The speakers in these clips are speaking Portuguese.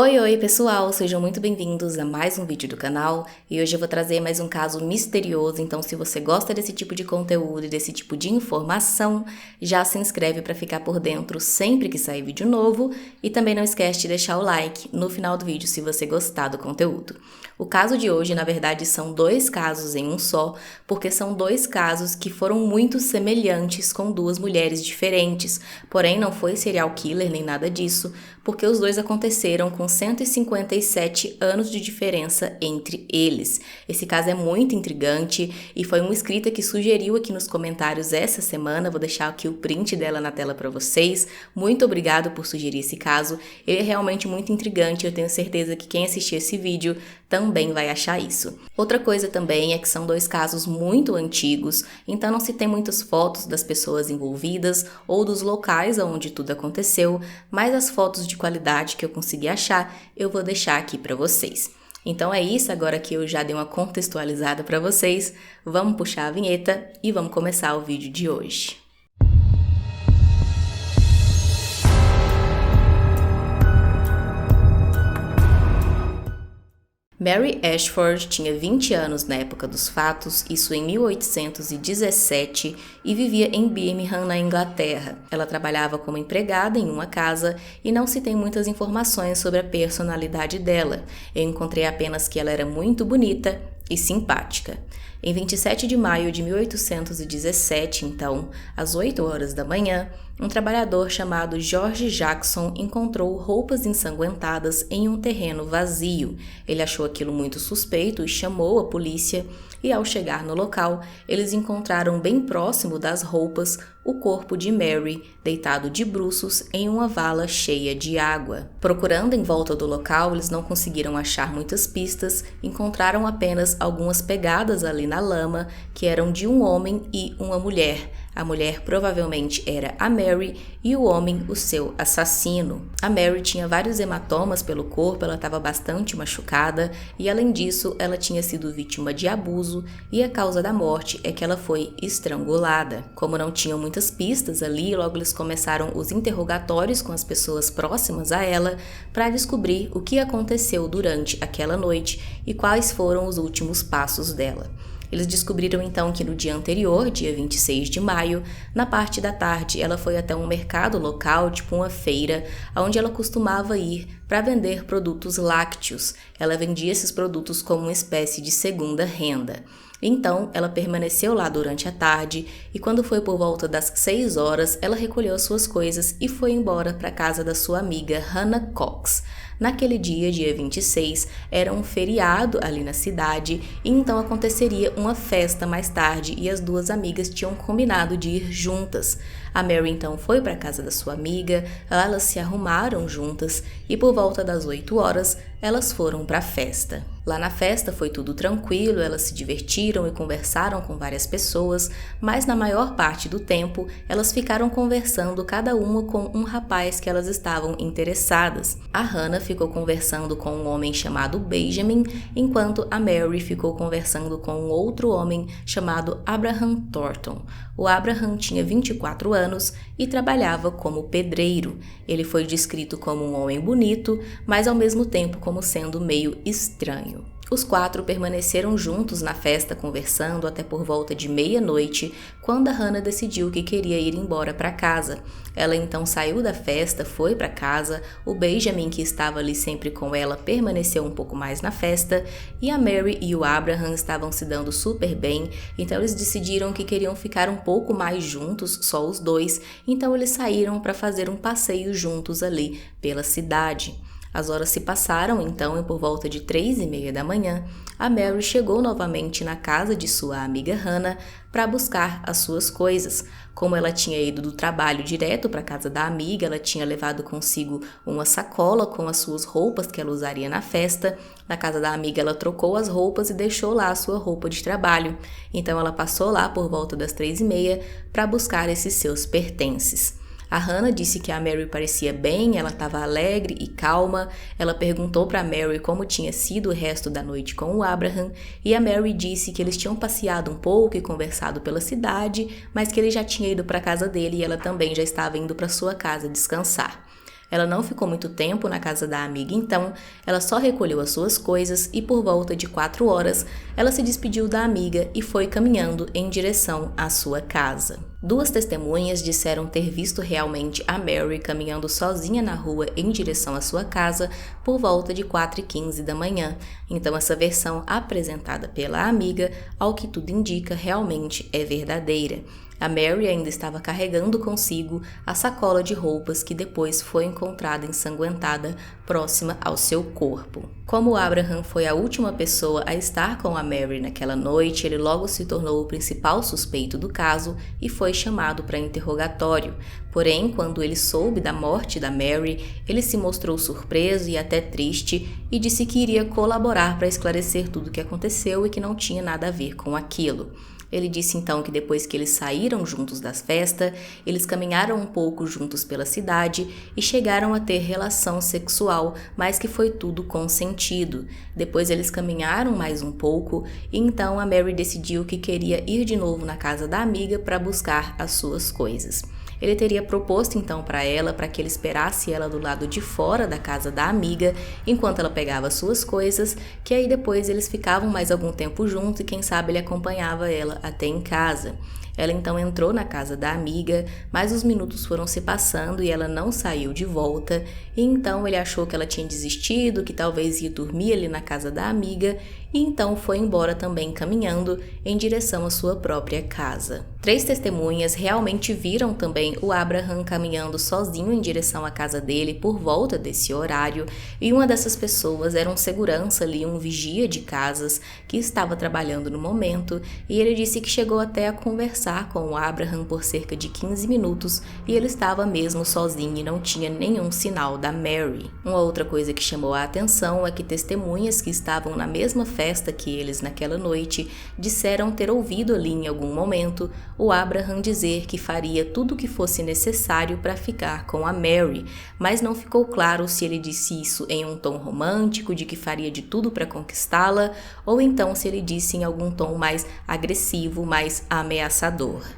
Oi pessoal, sejam muito bem-vindos a mais um vídeo do canal e hoje eu vou trazer mais um caso misterioso, então se você gosta desse tipo de conteúdo e desse tipo de informação, já se inscreve para ficar por dentro sempre que sair vídeo novo e também não esquece de deixar o like no final do vídeo se você gostar do conteúdo. O caso de hoje, na verdade, são dois casos em um só, porque são dois casos que foram muito semelhantes com duas mulheres diferentes, porém não foi serial killer nem nada disso, porque os dois aconteceram com 157 anos de diferença entre eles. Esse caso é muito intrigante e foi uma inscrita que sugeriu aqui nos comentários essa semana, vou deixar aqui o print dela na tela para vocês. Muito obrigado por sugerir esse caso, ele é realmente muito intrigante e eu tenho certeza que quem assistir esse vídeo também vai achar isso. Outra coisa também é que são dois casos muito antigos, então não se tem muitas fotos das pessoas envolvidas ou dos locais onde tudo aconteceu, mas as fotos de qualidade que eu consegui achar, eu vou deixar aqui para vocês. Então é isso, agora que eu já dei uma contextualizada para vocês, vamos puxar a vinheta e vamos começar o vídeo de hoje. Mary Ashford tinha 20 anos na época dos fatos, isso em 1817, e vivia em Birmingham, na Inglaterra. Ela trabalhava como empregada em uma casa e não se tem muitas informações sobre a personalidade dela. Eu encontrei apenas que ela era muito bonita e simpática. Em 27 de maio de 1817, então, às 8 horas da manhã, um trabalhador chamado George Jackson encontrou roupas ensanguentadas em um terreno vazio. Ele achou aquilo muito suspeito e chamou a polícia, e ao chegar no local, eles encontraram bem próximo das roupas o corpo de Mary, deitado de bruços em uma vala cheia de água. Procurando em volta do local, eles não conseguiram achar muitas pistas, encontraram apenas algumas pegadas ali na lama, que eram de um homem e uma mulher. A mulher provavelmente era a Mary e o homem o seu assassino. A Mary tinha vários hematomas pelo corpo, ela estava bastante machucada e além disso ela tinha sido vítima de abuso e a causa da morte é que ela foi estrangulada. Como não tinham muitas pistas ali, logo eles começaram os interrogatórios com as pessoas próximas a ela para descobrir o que aconteceu durante aquela noite e quais foram os últimos passos dela. Eles descobriram então que no dia anterior, dia 26 de maio, na parte da tarde, ela foi até um mercado local, tipo uma feira, onde ela costumava ir para vender produtos lácteos. Ela vendia esses produtos como uma espécie de segunda renda. Então, ela permaneceu lá durante a tarde e quando foi por volta das 6 horas, ela recolheu suas coisas e foi embora para a casa da sua amiga Hannah Cox. Naquele dia, dia 26, era um feriado ali na cidade e então aconteceria uma festa mais tarde e as duas amigas tinham combinado de ir juntas. A Mary então foi para a casa da sua amiga, elas se arrumaram juntas e por volta das 8 horas elas foram para a festa. Lá na festa foi tudo tranquilo, elas se divertiram e conversaram com várias pessoas, mas na maior parte do tempo elas ficaram conversando cada uma com um rapaz que elas estavam interessadas. A Hannah ficou conversando com um homem chamado Benjamin, enquanto a Mary ficou conversando com um outro homem chamado Abraham Thornton. O Abraham tinha 24 anos e trabalhava como pedreiro. Ele foi descrito como um homem bonito, mas ao mesmo tempo como sendo meio estranho. Os quatro permaneceram juntos na festa conversando até por volta de meia-noite, quando a Hannah decidiu que queria ir embora para casa. Ela então saiu da festa, foi para casa, o Benjamin, que estava ali sempre com ela, permaneceu um pouco mais na festa, e a Mary e o Abraham estavam se dando super bem, então eles decidiram que queriam ficar um pouco mais juntos, só os dois, então eles saíram para fazer um passeio juntos ali pela cidade. As horas se passaram, então, e por volta de 3h30 da manhã, a Mary chegou novamente na casa de sua amiga Hannah para buscar as suas coisas. Como ela tinha ido do trabalho direto para a casa da amiga, ela tinha levado consigo uma sacola com as suas roupas que ela usaria na festa. Na casa da amiga, ela trocou as roupas e deixou lá a sua roupa de trabalho. Então, ela passou lá por volta das 3h30 para buscar esses seus pertences. A Hannah disse que a Mary parecia bem, ela estava alegre e calma. Ela perguntou para Mary como tinha sido o resto da noite com o Abraham e a Mary disse que eles tinham passeado um pouco e conversado pela cidade, mas que ele já tinha ido para a casa dele e ela também já estava indo para sua casa descansar. Ela não ficou muito tempo na casa da amiga então, ela só recolheu as suas coisas e por volta de 4 horas, ela se despediu da amiga e foi caminhando em direção à sua casa. 2 testemunhas disseram ter visto realmente a Mary caminhando sozinha na rua em direção à sua casa por volta de 4h15 da manhã. Então essa versão apresentada pela amiga, ao que tudo indica, realmente é verdadeira. A Mary ainda estava carregando consigo a sacola de roupas que depois foi encontrada ensanguentada próxima ao seu corpo. Como Abraham foi a última pessoa a estar com a Mary naquela noite, ele logo se tornou o principal suspeito do caso e foi chamado para interrogatório. Porém, quando ele soube da morte da Mary, ele se mostrou surpreso e até triste e disse que iria colaborar para esclarecer tudo o que aconteceu e que não tinha nada a ver com aquilo. Ele disse então que depois que eles saíram juntos da festa, eles caminharam um pouco juntos pela cidade e chegaram a ter relação sexual, mas que foi tudo consentido. Depois eles caminharam mais um pouco e então a Mary decidiu que queria ir de novo na casa da amiga para buscar as suas coisas. Ele teria proposto então para ela para que ele esperasse ela do lado de fora da casa da amiga enquanto ela pegava suas coisas, que aí depois eles ficavam mais algum tempo juntos e quem sabe ele acompanhava ela até em casa. Ela então entrou na casa da amiga, mas os minutos foram se passando e ela não saiu de volta, e então ele achou que ela tinha desistido, que talvez ia dormir ali na casa da amiga, e então foi embora também caminhando em direção à sua própria casa. 3 testemunhas realmente viram também o Abraham caminhando sozinho em direção à casa dele por volta desse horário, e uma dessas pessoas era um segurança ali, um vigia de casas que estava trabalhando no momento, e ele disse que chegou até a conversar com o Abraham por cerca de 15 minutos e ele estava mesmo sozinho e não tinha nenhum sinal da Mary. Uma outra coisa que chamou a atenção é que testemunhas que estavam na mesma festa que eles naquela noite disseram ter ouvido ali em algum momento o Abraham dizer que faria tudo o que fosse necessário para ficar com a Mary, mas não ficou claro se ele disse isso em um tom romântico, de que faria de tudo para conquistá-la, ou então se ele disse em algum tom mais agressivo, mais ameaçador.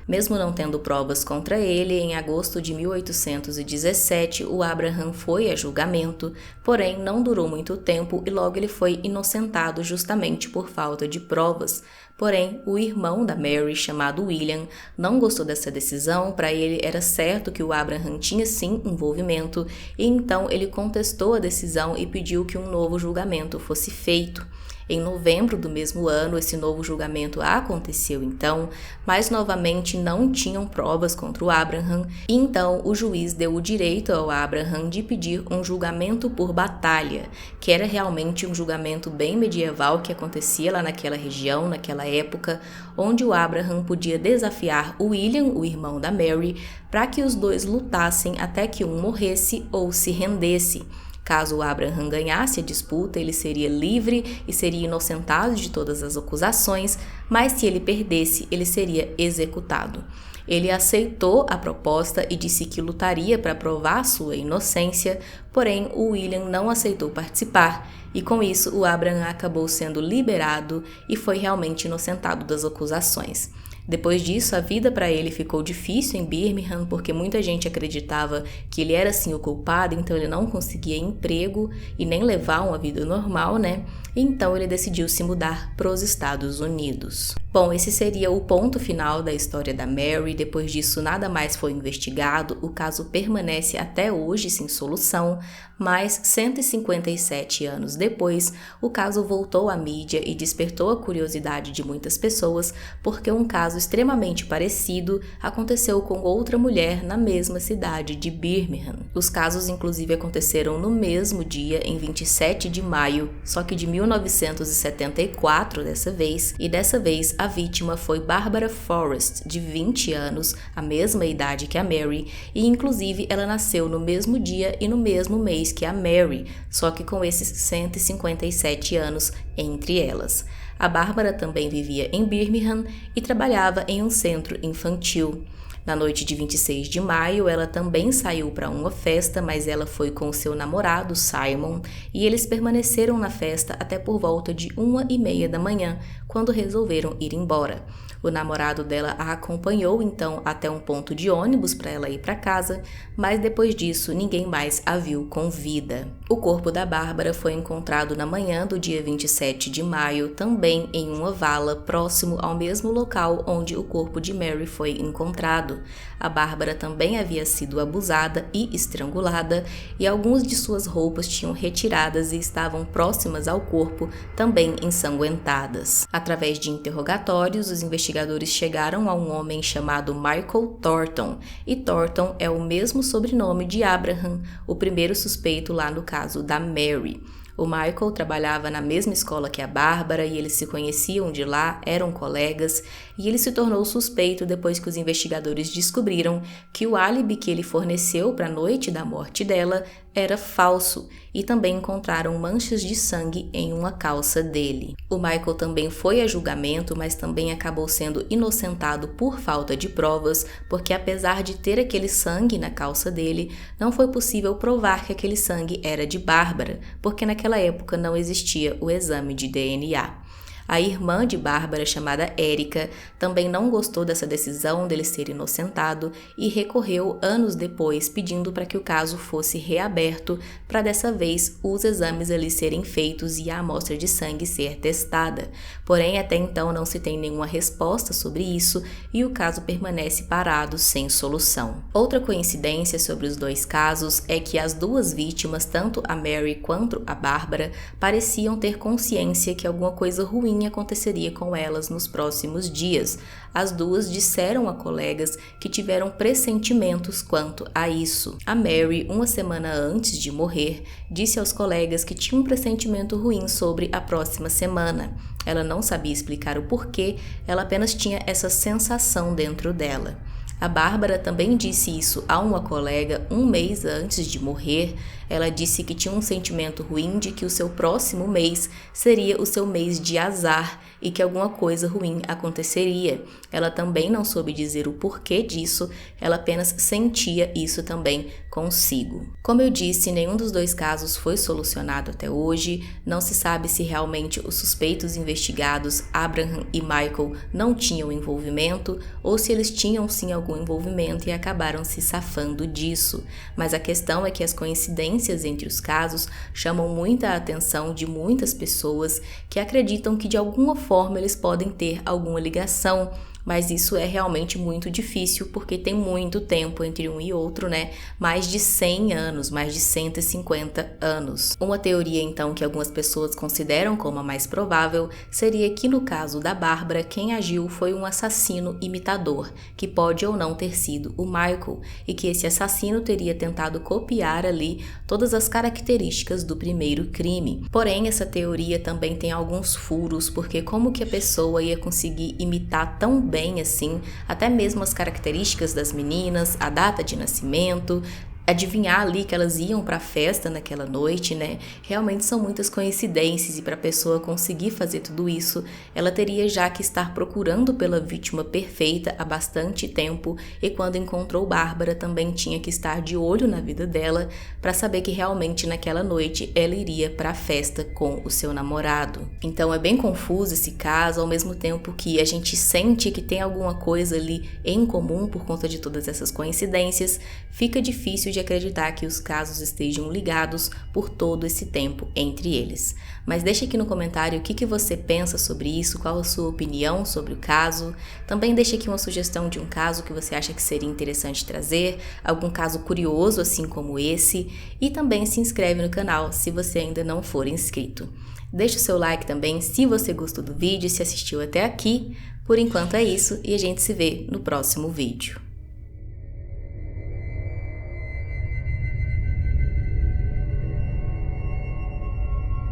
Mesmo não tendo provas contra ele, em agosto de 1817, o Abraham foi a julgamento, porém não durou muito tempo e logo ele foi inocentado justamente por falta de provas. Porém, o irmão da Mary, chamado William, não gostou dessa decisão. Para ele era certo que o Abraham tinha sim envolvimento, e então ele contestou a decisão e pediu que um novo julgamento fosse feito. Em novembro do mesmo ano, esse novo julgamento aconteceu então, mas novamente não tinham provas contra o Abraham, e então o juiz deu o direito ao Abraham de pedir um julgamento por batalha, que era realmente um julgamento bem medieval que acontecia lá naquela região, naquela época, onde o Abraham podia desafiar o William, o irmão da Mary, para que os dois lutassem até que um morresse ou se rendesse. Caso o Abraham ganhasse a disputa, ele seria livre e seria inocentado de todas as acusações, mas se ele perdesse, ele seria executado. Ele aceitou a proposta e disse que lutaria para provar sua inocência, porém o William não aceitou participar, e com isso o Abraham acabou sendo liberado e foi realmente inocentado das acusações. Depois disso, a vida para ele ficou difícil em Birmingham, porque muita gente acreditava que ele era sim o culpado, então ele não conseguia emprego e nem levar uma vida normal, né? Então ele decidiu se mudar para os Estados Unidos. Bom, esse seria o ponto final da história da Mary. Depois disso, nada mais foi investigado, o caso permanece até hoje sem solução, mas 157 anos depois, o caso voltou à mídia e despertou a curiosidade de muitas pessoas, porque um caso extremamente parecido aconteceu com outra mulher na mesma cidade de Birmingham. Os casos inclusive aconteceram no mesmo dia, em 27 de maio, só que de 1974 dessa vez, e dessa vez a vítima foi Barbara Forrest, de 20 anos, a mesma idade que a Mary, e inclusive ela nasceu no mesmo dia e no mesmo mês que a Mary, só que com esses 157 anos entre elas. A Bárbara também vivia em Birmingham e trabalhava em um centro infantil. Na noite de 26 de maio, ela também saiu para uma festa, mas ela foi com seu namorado, Simon, e eles permaneceram na festa até por volta de 1h30 da manhã, quando resolveram ir embora. O namorado dela a acompanhou então até um ponto de ônibus para ela ir para casa, mas depois disso ninguém mais a viu com vida. O corpo da Bárbara foi encontrado na manhã do dia 27 de maio, também em uma vala próximo ao mesmo local onde o corpo de Mary foi encontrado. A Bárbara também havia sido abusada e estrangulada, e algumas de suas roupas tinham retiradas e estavam próximas ao corpo, também ensanguentadas. Através de interrogatórios, os investigadores chegaram a um homem chamado Michael Thornton, e Thornton é o mesmo sobrenome de Abraham, o primeiro suspeito lá no caso da Mary. O Michael trabalhava na mesma escola que a Bárbara e eles se conheciam de lá, eram colegas, e ele se tornou suspeito depois que os investigadores descobriram que o álibi que ele forneceu para a noite da morte dela era falso, e também encontraram manchas de sangue em uma calça dele. O Michael também foi a julgamento, mas também acabou sendo inocentado por falta de provas, porque apesar de ter aquele sangue na calça dele, não foi possível provar que aquele sangue era de Bárbara, porque naquela época não existia o exame de DNA. A irmã de Bárbara, chamada Érica, também não gostou dessa decisão dele ser inocentado e recorreu anos depois pedindo para que o caso fosse reaberto para dessa vez os exames ali serem feitos e a amostra de sangue ser testada. Porém, até então não se tem nenhuma resposta sobre isso e o caso permanece parado sem solução. Outra coincidência sobre os dois casos é que as duas vítimas, tanto a Mary quanto a Bárbara, pareciam ter consciência que alguma coisa ruim aconteceria com elas nos próximos dias. As duas disseram a colegas que tiveram pressentimentos quanto a isso. A Mary, uma semana antes de morrer, disse aos colegas que tinha um pressentimento ruim sobre a próxima semana. Ela não sabia explicar o porquê, ela apenas tinha essa sensação dentro dela. A Bárbara também disse isso a uma colega um mês antes de morrer. Ela disse que tinha um sentimento ruim de que o seu próximo mês seria o seu mês de azar e que alguma coisa ruim aconteceria. Ela também não soube dizer o porquê disso, ela apenas sentia isso também consigo. Como eu disse, nenhum dos dois casos foi solucionado até hoje. Não se sabe se realmente os suspeitos investigados, Abraham e Michael, não tinham envolvimento ou se eles tinham sim algum envolvimento e acabaram se safando disso. Mas a questão é que as coincidências entre os casos chamam muita atenção de muitas pessoas que acreditam que de alguma forma eles podem ter alguma ligação, mas isso é realmente muito difícil porque tem muito tempo entre um e outro, né? Mais de 100 anos, mais de 150 anos. Uma teoria, então, que algumas pessoas consideram como a mais provável seria que, no caso da Bárbara, quem agiu foi um assassino imitador, que pode ou não ter sido o Michael, e que esse assassino teria tentado copiar ali todas as características do primeiro crime. Porém, essa teoria também tem alguns furos, porque como que a pessoa ia conseguir imitar tão bem assim, até mesmo as características das meninas, a data de nascimento, adivinhar ali que elas iam para a festa naquela noite, né? Realmente são muitas coincidências e para a pessoa conseguir fazer tudo isso, ela teria já que estar procurando pela vítima perfeita há bastante tempo e quando encontrou Bárbara também tinha que estar de olho na vida dela para saber que realmente naquela noite ela iria para a festa com o seu namorado. Então é bem confuso esse caso, ao mesmo tempo que a gente sente que tem alguma coisa ali em comum por conta de todas essas coincidências, fica difícil de acreditar que os casos estejam ligados por todo esse tempo entre eles. Mas deixa aqui no comentário o que você pensa sobre isso, qual a sua opinião sobre o caso. Também deixa aqui uma sugestão de um caso que você acha que seria interessante trazer, algum caso curioso assim como esse, e também se inscreve no canal se você ainda não for inscrito. Deixa o seu like também se você gostou do vídeo, se assistiu até aqui. Por enquanto é isso e a gente se vê no próximo vídeo.